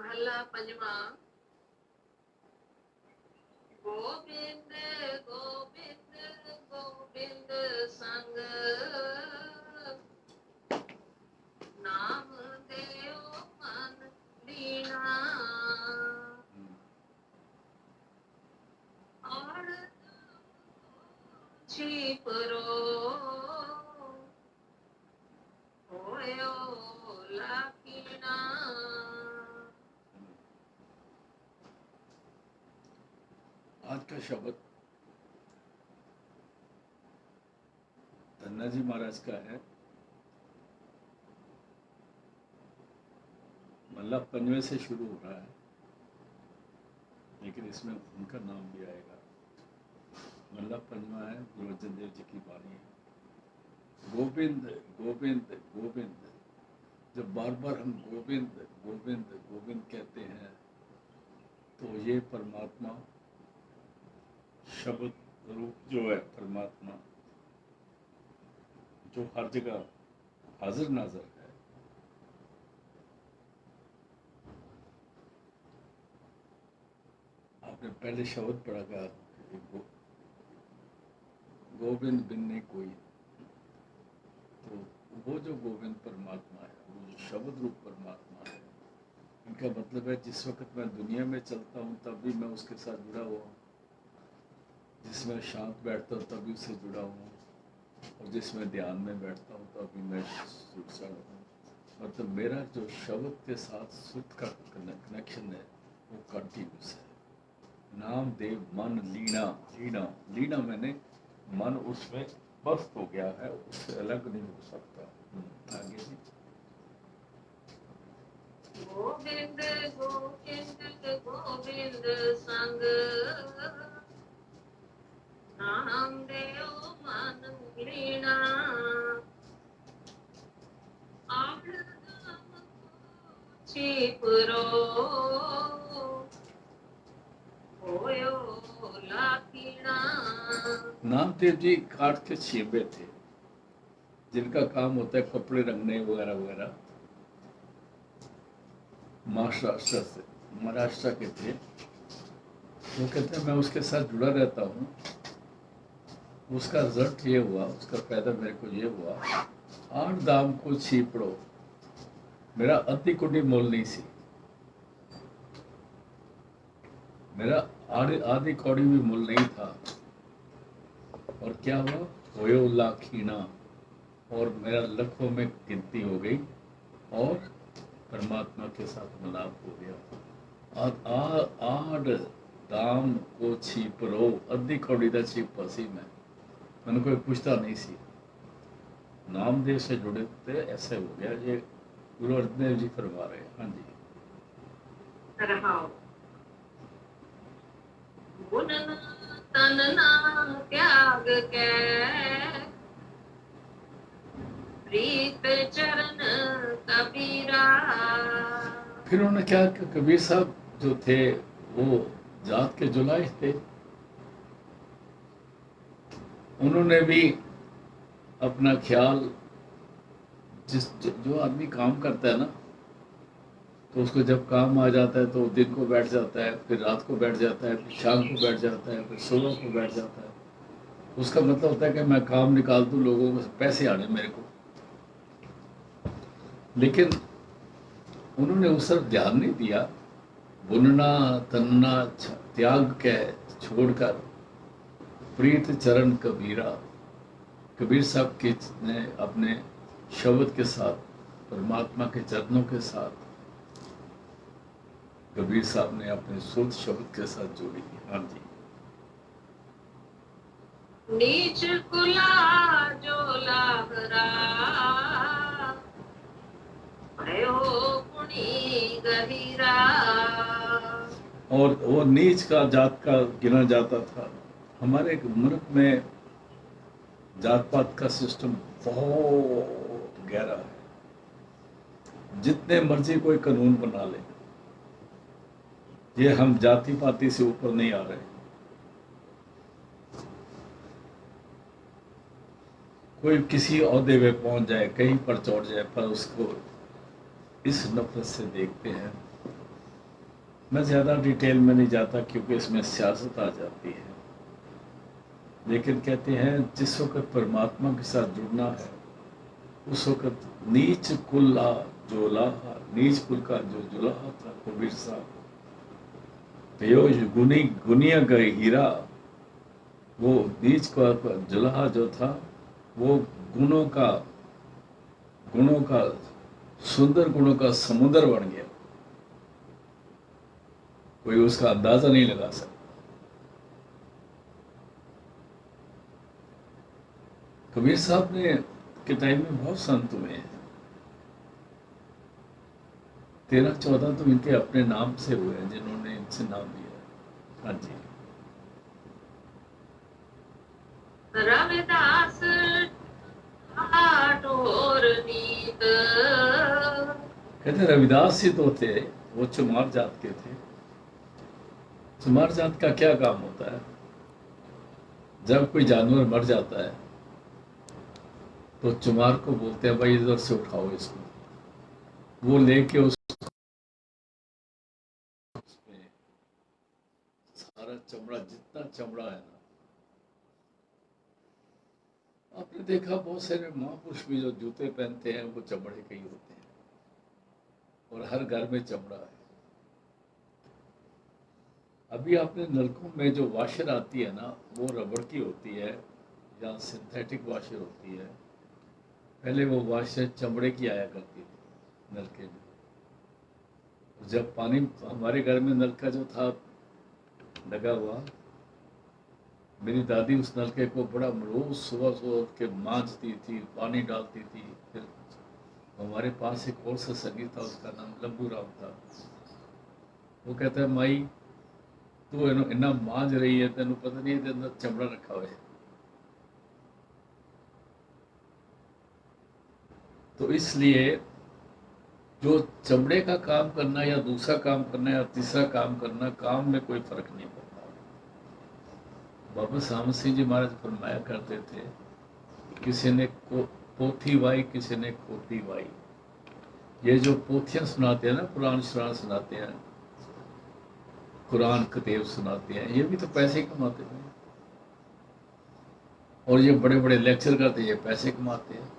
महला पंजवा। गोविंद गोविंद गोविंद संग नाम देओ मन लीना और छिपरो होयो लाकीना। आज का शब्द धन्ना जी महाराज का है। मल्ला पंजवे से शुरू हो रहा है, लेकिन इसमें उनका नाम भी आएगा। मल्ला पंजवा है, गुरु अर्जन देव जी की वाणी है। गोविंद गोविंद गोविंद, जब बार बार हम गोविंद गोविंद गोविंद कहते हैं तो ये परमात्मा शब्द रूप जो है, परमात्मा जो हर जगह हाजिर नाजर है, आपने पहले शब्द पढ़ा था, गोविंद बिन ने कोई। तो वो जो गोविंद परमात्मा है, वो जो शब्द रूप परमात्मा है, इनका मतलब है जिस वक्त मैं दुनिया में चलता हूँ तब भी मैं उसके साथ जुड़ा हुआ हूँ, जिसमें शांत बैठता हूँ तभी उससे जुड़ा हूँ, और जिसमें ध्यान में बैठता हूँ तभी मैं जुड़ हूँ। मतलब मेरा जो शब्द के साथ सुध का कनेक्शन है वो कंटिन्यूस है। नाम देव मन लीना, लीना लीना मैंने मन उसमें मस्त हो गया है, उससे अलग नहीं हो सकता। आगे जी। गोविंद गोविंद गोविंद संग नाम देओ मन लीना आड़ दाम छिपरो होयो लाकीना। नामदेव जी काठ के छेबे थे, जिनका काम होता है कपड़े रंगने वगैरह वगैरह। महाराष्ट्र के थे। वो कहते हैं मैं उसके साथ जुड़ा रहता हूँ, उसका रिजल्ट ये हुआ, उसका फायदा मेरे को ये हुआ, 8 दाम को छीपड़ो, मेरा अति कुटी मोल नहीं सी, मेरा आधी कौड़ी भी मूल नहीं था। और क्या हुआ, होयो लाखीना, और मेरा लाखों में गिनती हो गई और परमात्मा के साथ मिलाप हो गया। आड़ दाम को छीपरो, अद्धी कौड़ी का छीप पसी मैंने कोई पूछता नहीं सी। नामदेव से जुड़े थे, ऐसे हो गया। ये गुरु अर्जन देव जी फरमा रहे हैं। हाँ जी। तन ना त्याग के प्रीत चरण कबीरा। फिर उन्होंने क्या, कबीर साहब जो थे वो जात के जुलाई थे, उन्होंने भी अपना ख्याल, जो आदमी काम करता है ना, तो उसको जब काम आ जाता है तो दिन को बैठ जाता है, फिर रात को बैठ जाता है, फिर शाम को बैठ जाता है, फिर सुबह को बैठ जाता है। उसका मतलब होता है कि मैं काम निकाल दूं, लोगों को पैसे आने मेरे को। लेकिन उन्होंने उस तरफ ध्यान नहीं दिया। बुनना तन्ना त्याग के छोड़कर प्रीत चरण कबीरा, कबीर साहब के ने अपने शब्द के साथ, परमात्मा के चरणों के साथ, कबीर साहब ने अपने शुद्ध शब्द के साथ जोड़ी। हाँ जी। नीच कुला जो लाहरा भयो पुणी गहीरा। और वो नीच का जात का गिना जाता था। हमारे मुल्क में जात पात का सिस्टम बहुत गहरा है। जितने मर्जी कोई कानून बना ले, ये हम जाति पाति से ऊपर नहीं आ रहे। कोई किसी ओहदे पे पहुंच जाए, कहीं पर चढ़ जाए, पर उसको इस नफरत से देखते हैं मैं ज़्यादा डिटेल में नहीं जाता क्योंकि इसमें सियासत आ जाती है, लेकिन कहते हैं जिस वक्त परमात्मा के साथ जुड़ना है उस वक्त नीच कुल्ला जोलाहा, नीच कुल का जो जुलाहा था कबीर साहब, गुनी गुनिया गए हीरा, वो नीच का जुलाहा जो था वो गुणों का सुंदर गुणों का समुद्र बन गया, कोई उसका अंदाजा नहीं लगा सकता। कबीर साहब ने के टाइम में बहुत संत हुए हैं, 13-14 तो इनके अपने नाम से हुए हैं जिन्होंने इनसे नाम लिया। हाँ जी, रविदास ठाठोर नीत। कहते रविदास ही तो थे, वो चमार जात के थे। चमार जात का क्या काम होता है, जब कोई जानवर मर जाता है तो चमार को बोलते हैं भाई इधर से उठाओ इसको, वो लेके उसमें सारा चमड़ा, जितना चमड़ा है ना, आपने देखा बहुत सारे महापुरुष भी जो जूते पहनते हैं वो चमड़े के ही होते हैं, और हर घर में चमड़ा है। अभी आपने नलकों में जो वाशर आती है ना, वो रबड़ की होती है या सिंथेटिक वाशर होती है। पहले वो वाशर चमड़े की आया करती थी नलके में। जब पानी, हमारे घर में नलका जो था लगा हुआ, मेरी दादी उस नलके को बड़ा रोज सुबह सुबह उठ के मांजती थी, पानी डालती थी। फिर हमारे पास एक और सत्संगी था, उसका नाम लंबू राम था। वो कहता है माई तू इन्ना मांज रही है, तेन पता नहीं है अंदर चमड़ा रखा हुआ है। तो इसलिए जो चमड़े का काम करना या दूसरा काम करना या तीसरा काम करना, काम में कोई फर्क नहीं पड़ता। बाबा सामत सिंह जी महाराज फरमाया करते थे, किसी ने पोथी वाई, किसी ने खोती वाई। ये जो पोथियां सुनाते हैं ना, कुरान शरान सुनाते हैं, कुरान कतेब सुनाते हैं, ये भी तो पैसे कमाते हैं। और ये बड़े बड़े लेक्चर करते हैं, ये पैसे कमाते हैं।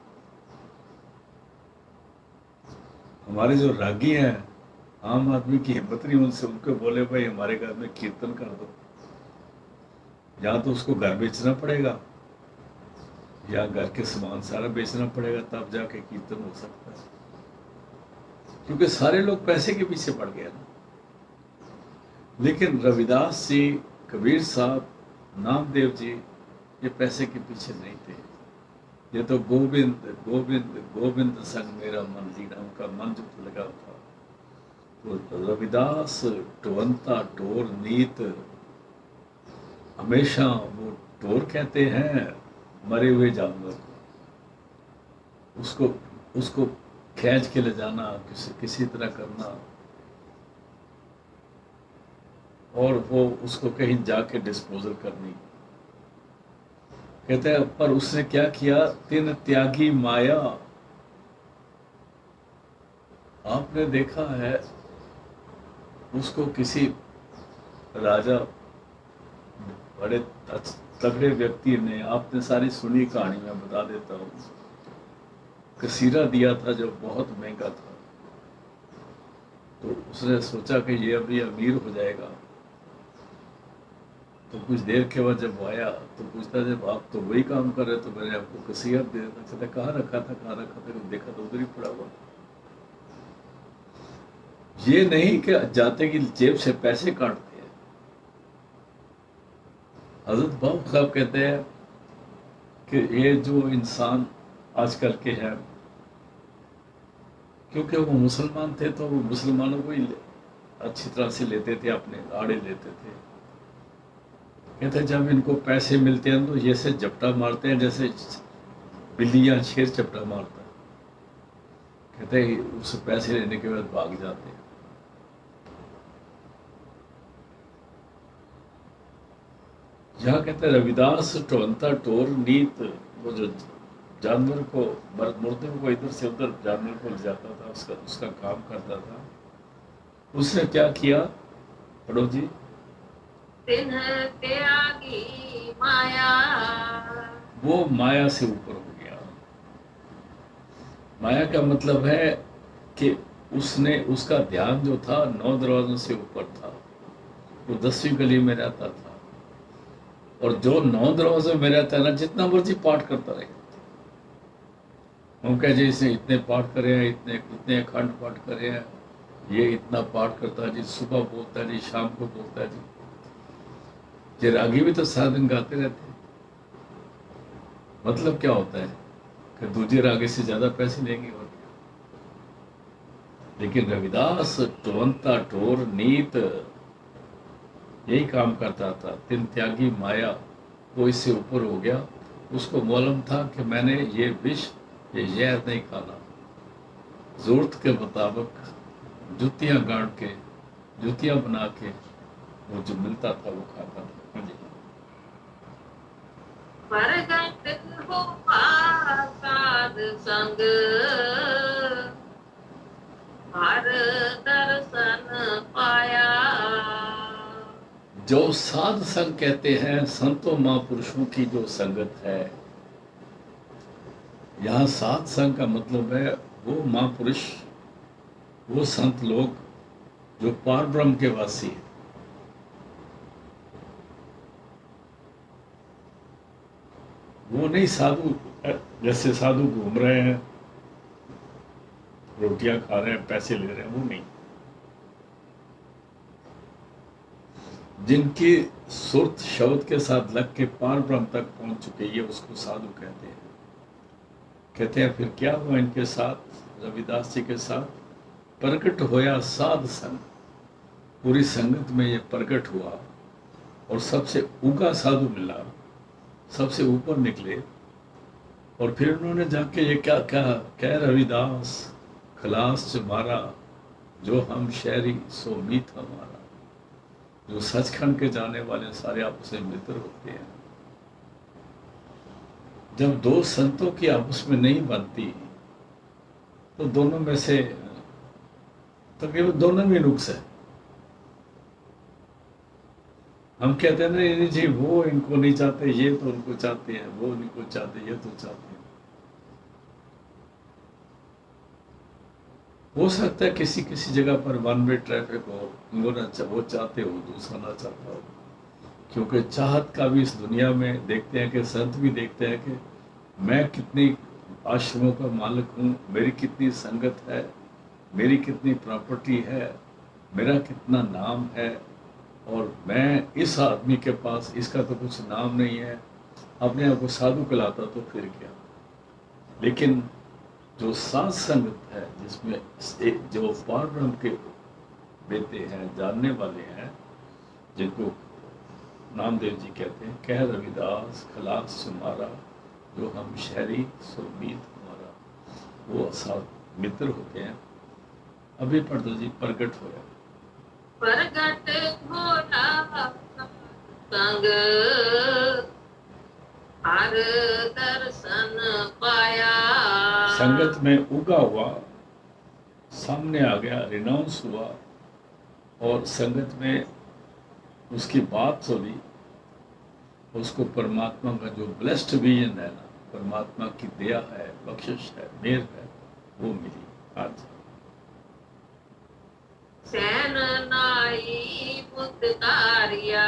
हमारे जो रागी हैं, आम आदमी की हिम्मत नहीं उनसे, उनको बोले भाई हमारे घर में कीर्तन कर दो, या तो उसको घर बेचना पड़ेगा या घर के सामान सारा बेचना पड़ेगा, तब जाके कीर्तन हो सकता है। क्योंकि सारे लोग पैसे के पीछे पड़ गए ना। लेकिन रविदास जी, कबीर साहब, नामदेव जी, ये पैसे के पीछे नहीं थे। ये तो गोविंद गोविंद गोविंद संग मेरा मन लीना, उनका मन जो लगा था। तो रविदास टोंता टोर नीत, हमेशा वो टोर कहते हैं मरे हुए जानवर को, उसको खींच के ले जाना, किसी तरह करना, और वो उसको कहीं जाके डिस्पोजल करनी। कहते हैं पर उसने क्या किया, तिन त्यागी माया। आपने देखा है उसको किसी राजा, बड़े तगड़े व्यक्ति ने, आपने सारी सुनी कहानी, मैं बता देता हूँ, कसीरा दिया था जो बहुत महंगा था। तो उसने सोचा कि ये अभी अमीर हो जाएगा। तो कुछ देर के बाद जब आया तो पूछता जब आप तो वही काम कर रहे, तो मैंने आपको कसीयत दे देता। कहता कहाँ रखा था, देखा तो उधर ही पड़ा हुआ। ये नहीं कि जाते कि जेब से पैसे काटते हैं। हजरत बाबू साहब कहते हैं कि ये जो इंसान आजकल के हैं, क्योंकि वो मुसलमान थे तो वो मुसलमानों को ही अच्छी तरह से लेते थे, अपने आड़े लेते थे। कहते जब इनको पैसे मिलते हैं तो जैसे झपटा मारते हैं, जैसे बिल्ली या शेर झपटा मारता है। कहते उस पैसे लेने के बाद भाग जाते हैं। यहाँ कहते हैं रविदास टोंता टोर नीत, वो जो जानवर को, मुर्दे को इधर से उधर जानवर को ले जाता था, उसका काम करता था। उसने क्या किया, पढ़ो जी। तिन्ह त्यागी माया। वो माया से ऊपर हो गया। माया का मतलब है कि उसने, उसका ध्यान जो था 9 दरवाजों से ऊपर था। वो 10वीं गली में रहता था, और जो 9 दरवाजों में रहता है ना, जितना मर्जी पाठ करता रहे, हम कहे जी इसने इतने पाठ करे हैं, इतने इतने अखंड पाठ करे हैं, ये इतना पाठ करता है जी, सुबह बोलता है जी, शाम को बोलता है जी। ये रागी भी तो सारा दिन गाते रहते हैं। मतलब क्या होता है कि दूसरे रागे से ज्यादा पैसे लेंगे, और क्या। लेकिन रविदास टोंता टोर नीत यही काम करता था। तिन त्यागी माया, वो इससे ऊपर हो गया। उसको मालूम था कि मैंने ये विष, ये जहर नहीं खाना। जरूरत के मुताबिक जुतियां गाड़ के, जुतियां बना के, वो जो मिलता था वो खाता था। हाँ जी। प्रगट हुआ साध संग, हर दर्शन पाया। जो साध संग कहते हैं, संतों महापुरुषों की जो संगत है, यहाँ साध संग का मतलब है वो महापुरुष, वो संत लोग जो पार ब्रह्म के वासी हैं। वो नहीं साधु, जैसे साधु घूम रहे हैं, रोटियां खा रहे हैं, पैसे ले रहे हैं, वो नहीं। जिनकी सुरत शब्द के साथ लग के पार ब्रह्म तक पहुंच चुके, ये उसको साधु कहते हैं। कहते हैं फिर क्या हुआ इनके साथ, रविदास जी के साथ? प्रकट होया साध संग, पूरी संगत में ये प्रकट हुआ, और सबसे ऊगा साधु मिला, सबसे ऊपर निकले। और फिर उन्होंने जाके ये क्या कहा, कह रविदास खलास मारा, जो हम शहरी सो मीत हमारा। जो सचखंड के जाने वाले सारे आपस में मित्र होते हैं। जब दो संतों की आपस में नहीं बनती, तो दोनों में से तकरीबन दोनों में नुक्स है। हम कहते हैं नहीं जी, वो इनको नहीं चाहते, ये तो उनको चाहते हैं, वो इनको चाहते, ये तो चाहते हैं। हो सकता है किसी किसी जगह पर वन वे ट्रैफिक हो, वो चाहते हो, दूसरा ना चाहता हो। क्योंकि चाहत का भी इस दुनिया में देखते हैं कि संत भी देखते हैं कि मैं कितनी आश्रमों का मालिक हूँ, मेरी कितनी संगत है, मेरी कितनी प्रॉपर्टी है, मेरा कितना नाम है, और मैं इस आदमी के पास, इसका तो कुछ नाम नहीं है, अपने आप को साधु कहलाता तो फिर क्या। लेकिन जो साध संगत है, जिसमें जो पार ब्रह्म के बेटे हैं, जानने वाले हैं, जिनको नामदेव जी कहते हैं, कह रविदास खलास तुम्हारा, जो हम शहरी सो मीत हमारा, वो साथ मित्र होते हैं। अभी पढ़ दो जी, प्रकट होया। प्रगट होया संग, हर दर्शन पाया। संगत में उगा हुआ, सामने आ गया, रिनाउंस हुआ, और संगत में उसकी बात सुनी, उसको परमात्मा का जो ब्लेस्ड विजन है ना, परमात्मा की दया है, बख्शिश है, मेहर है, वो मिली। आज सैन नाई पुतकारिया,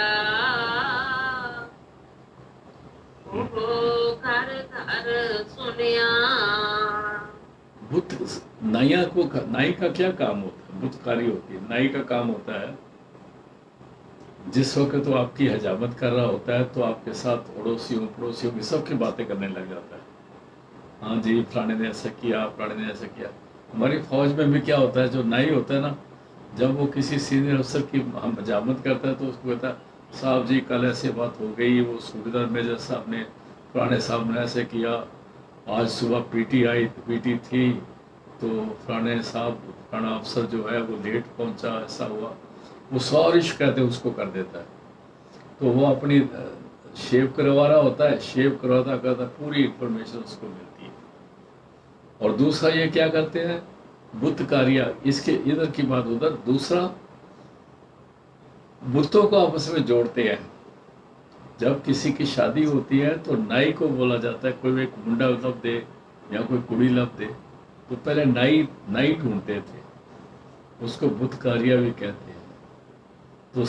ओ घर घर सुनिया। बुत नाइया को, नाई का क्या काम होता है? बुतकारी होती है। नाई का काम होता है, जिस वक्त वो आपकी हजामत कर रहा होता है, तो आपके साथ अड़ोसियों पड़ोसियों की सबकी बातें करने लग जाता है। हाँ जी, फलाने ने ऐसा किया, फलाने ने ऐसा किया। हमारी फौज में भी क्या होता है, जो नाई होता है ना, जब वो किसी सीनियर अफसर की हम हजामत करता है, तो उसको कहता है साहब जी कल ऐसे बात हो गई, वो सूबेदार मेजर साहब ने, फलाने साहब ने ऐसे किया, आज सुबह पीटी थी, तो फलाने साहब, फलाना अफसर जो है वो लेट पहुंचा, ऐसा हुआ। वो सारी शिकायतें उसको कर देता है। तो वो अपनी शेव करवा रहा होता है, शेव करवाता करता पूरी इंफॉर्मेशन उसको मिलती है। और दूसरा ये क्या करते हैं, बुत कार्य, इसके इधर की बात उधर। दूसरा बुतों को आपस में जोड़ते हैं। जब किसी की शादी होती है तो नाई को बोला जाता है, कोई एक मुंडा लब दे या कोई कुड़ी लब दे, तो पहले नाई नाई ढूंढते थे, उसको बुतकारिया भी कहते हैं। तो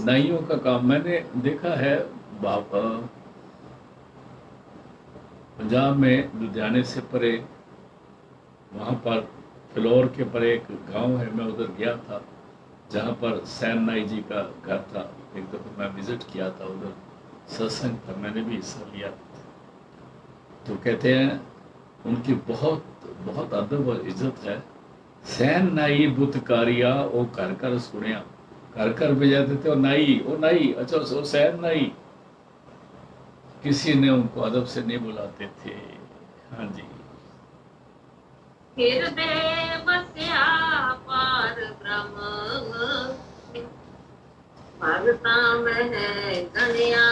नाइयों का काम मैंने देखा है। बाबा पंजाब में लुधियाने से परे, वहाँ पर फिलौर के परे एक गांव है, मैं उधर गया था जहाँ पर सैन नाई जी का घर था। एक दफ़ा मैं विजिट किया था उधर, सत्संग था, मैंने भी हिस्सा लिया। तो कहते हैं उनकी बहुत बहुत अदब और इज्जत है। सैन नाई बुतकारिया ओ घर घर सुनिया, घर घर बजाते थे, और नाई ओ नाई, अच्छा ओ सैन नाई, किसी ने उनको अदब से नहीं बुलाते थे। हाँ जी। हृदय बस्या पार ब्रह्म भगता में है गणिया।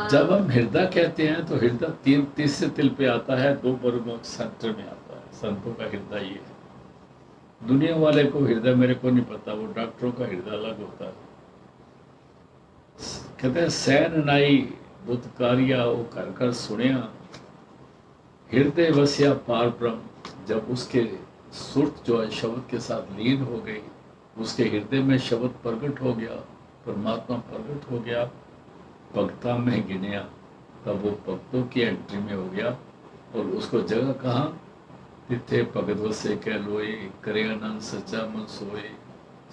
जब हम हृदय कहते हैं तो हृदय तीसरे तिल पे आता है, दो बरुमुख सेंटर में आता है। संतों का हृदय ये है। दुनिया वाले को हृदय मेरे को नहीं पता, वो डॉक्टरों का हृदय अलग होता है। कहते हैं सैन नाई बुतकारिया वो घर घर सुनिया, हृदय वस्या पार ब्रह्म। जब उसके सुरत जो है शब्द के साथ लीन हो गई, उसके हृदय में शब्द प्रकट हो गया, परमात्मा प्रकट हो गया, भक्ता में गिनया, तब वो भक्तों की एंट्री में हो गया। और उसको जगह कहाँ, तिथे भगत वसे कह लोए, करे आनंद सच्चा मन सोए,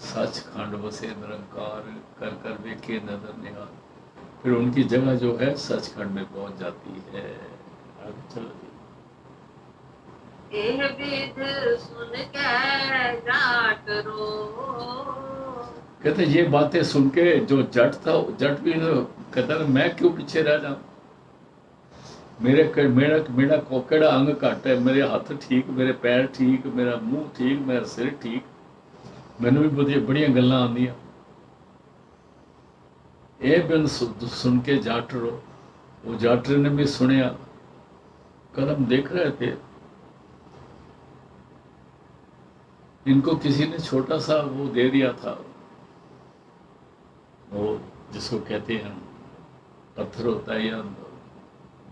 सच खंड वसे निरंकार, कर कर वेखे नदर निहार। फिर उनकी जगह जो है सचखंड में पहुंच जाती है। आगे चलो जी। एह विध सुन के जाट रो। कहते ये बातें सुन के जो जट था, जट भी कहता मैं क्यों पीछे रह जाऊं, मेरा कोकड़ा अंग घट है, मेरे हाथ ठीक, मेरे पैर ठीक, मेरा मुंह ठीक, मेरा सिर ठीक, मैंने भी बड़िया गल्लां आंदियां। ए बिन सुन के जाट रो। वो जाटरे ने भी सुनिया। कल हम देख रहे थे, इनको किसी ने छोटा सा वो दे दिया था, वो जिसको कहते हैं पत्थर होता है या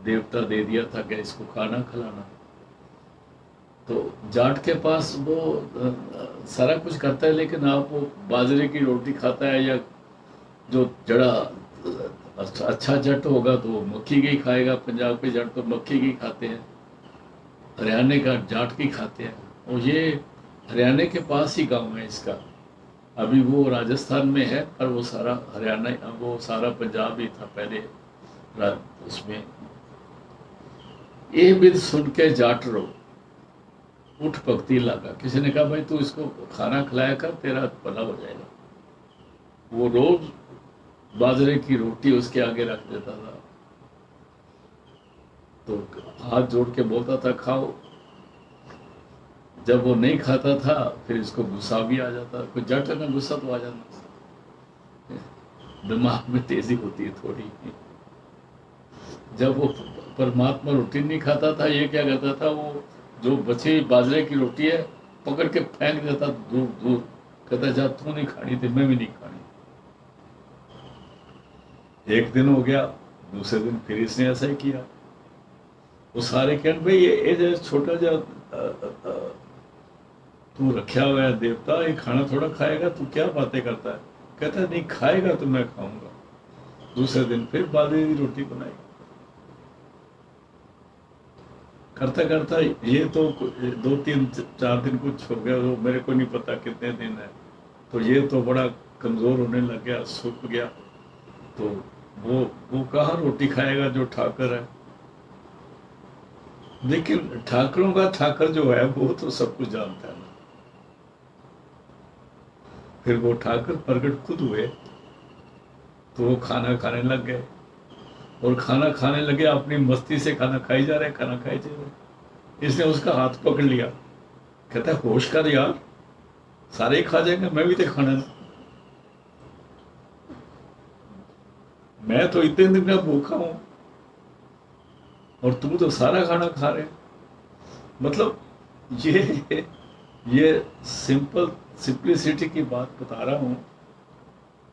देवता दे दिया था कि इसको खाना खिलाना। तो जाट के पास वो सारा कुछ करता है, लेकिन आप वो बाजरे की रोटी खाता है, या जो जड़ा अच्छा जट होगा तो वो मक्की की खाएगा। पंजाब के जट तो मक्की की खाते हैं, हरियाणा का जाट की खाते हैं। और ये हरियाणा के पास ही गांव है इसका। अभी वो राजस्थान में है, पर वो सारा हरियाणा, वो सारा पंजाब ही था पहले उसमें। ये विध सुन के जाट रो, उठ भक्ति लगा। किसी ने कहा भाई तू इसको खाना खिलाया कर, तेरा भला हो जाएगा। वो रोज बाजरे की रोटी उसके आगे रख देता था, तो हाथ जोड़ के बोलता था खाओ। जब वो नहीं खाता था फिर इसको गुस्सा भी आ जाता। कोई जट है ना, गुस्सा तो आ जाता, दिमाग में तेजी होती है थोड़ी। जब वो परमात्मा रोटी नहीं खाता था, ये क्या करता था, वो जो बची बाजरे की रोटी है पकड़ के फेंक देता दूर दूर। कहता जा तू नहीं खानी थी, मैं भी नहीं खानी। एक दिन हो गया, दूसरे दिन फिर इसने ऐसा ही किया। वो सारे कहते भाई ये छोटा जा तू रखा हुआ है देवता, ये खाना थोड़ा खाएगा, तू क्या बातें करता है। कहता नहीं खाएगा तो मैं खाऊंगा। दूसरे दिन फिर बाजरे की रोटी बनाई। करता करता ये तो 2-3-4 दिन कुछ हो गया, वो मेरे को नहीं पता कितने दिन है। तो ये तो बड़ा कमजोर होने लग गया, सूख गया। तो वो कहाँ रोटी खाएगा जो ठाकर है। लेकिन ठाकरों का ठाकर जो है वो तो सब कुछ जानता है ना। फिर वो ठाकर प्रकट खुद हुए, तो वो खाना खाने लग गए। और खाना खाने लगे, अपनी मस्ती से खाना खाई जा रहे, खाना खाई जा रहे। इसने उसका हाथ पकड़ लिया, कहता है होश कर यार, सारे ही खा जाएंगे, मैं भी तो खाना ना। मैं तो इतने दिन का भूखा हूं और तुम तो सारा खाना खा रहे। मतलब ये सिंपलिसिटी की बात बता रहा हूं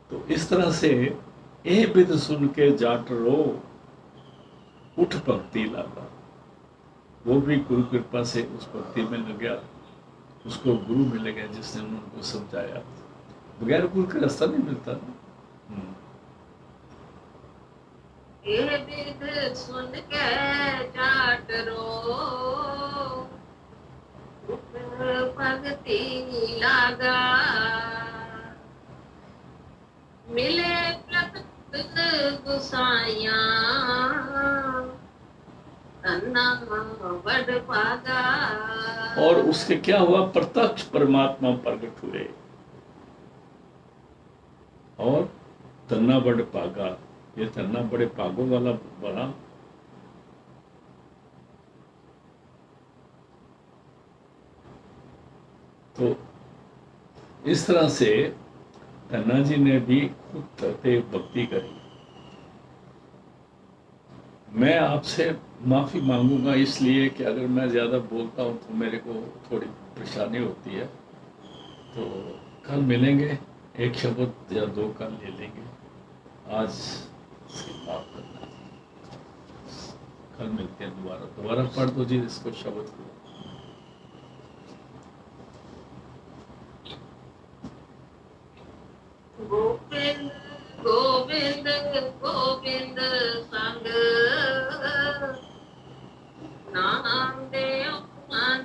तो इस तरह से ये बिद सुन के जाट रो उठ भक्ति लागा, वो भी गुरु कृपा से उस भक्ति में लग गया। उसको गुरु मिल गया जिसने उनको समझाया। बगैर गुरु का रास्ता नहीं मिलता ना। ये विध सुन के जाट रो उठ भगति लागा, मिले प्रकट गुसाइया अन्ना बड़ पागा। और उसके क्या हुआ, प्रत्यक्ष परमात्मा प्रकट हुए और तन्ना बड़ पागा। ये तन्ना बड़े पागों वाला बना। तो इस तरह से तन्ना जी ने भी खुद करते भक्ति करी। मैं आपसे माफी मांगूंगा इसलिए कि अगर मैं ज्यादा बोलता हूं तो मेरे को थोड़ी परेशानी होती है। तो कल मिलेंगे, एक शब्द या दो कल ले लेंगे। आज माफ करना, कल मिलते हैं दोबारा पढ़ दो जी इसको शब्द को। गोविंद गोविंद गोविंद संग नाम देव मन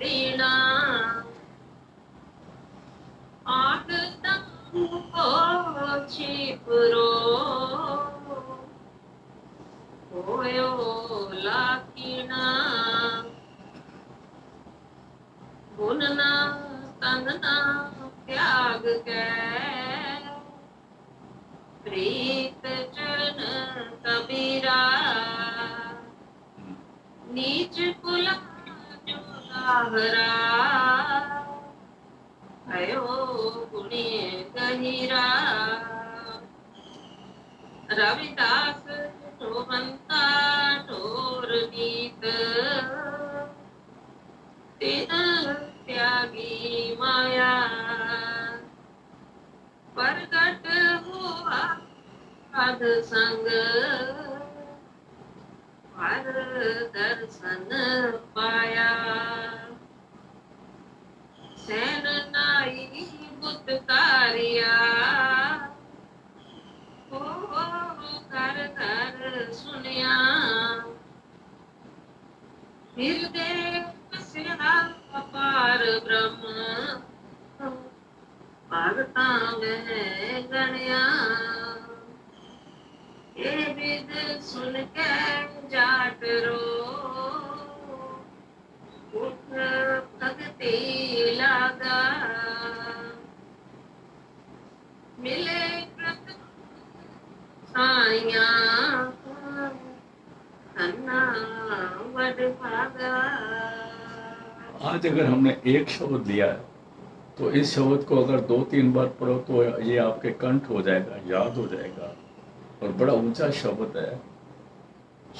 लीला, आठ दम को छिपरो होयो लाकीना, गुनना तनना त्याग के प्रीत चरण कबीरा, नीच कुला जो लाहरा भयो गुणी गहिरा, रविदास शोभंता ठोर नीत तिन त्यागी माया, प्रगट हुआ साध संग हर दर्शन पाया, सैन नाई बुत कारिया हो घर घर सुनिया, हृदय बसया अपार ब्रह्म भगता में गणिया, ये विद सुन के जाट रो उठ भगति लागा, मिले प्रकट साइया अन्ना बड़ भागा। आज अगर हमने एक शब्द लिया है तो इस शब्द को अगर 2-3 बार पढ़ो तो ये आपके कंठ हो जाएगा, याद हो जाएगा। और बड़ा ऊंचा शब्द है।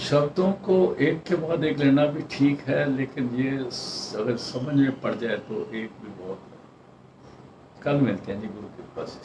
शब्दों को एक के बाद एक लेना भी ठीक है, लेकिन ये अगर समझ में पड़ जाए तो एक भी बहुत है। कल मिलते हैं जी गुरु कृपा से।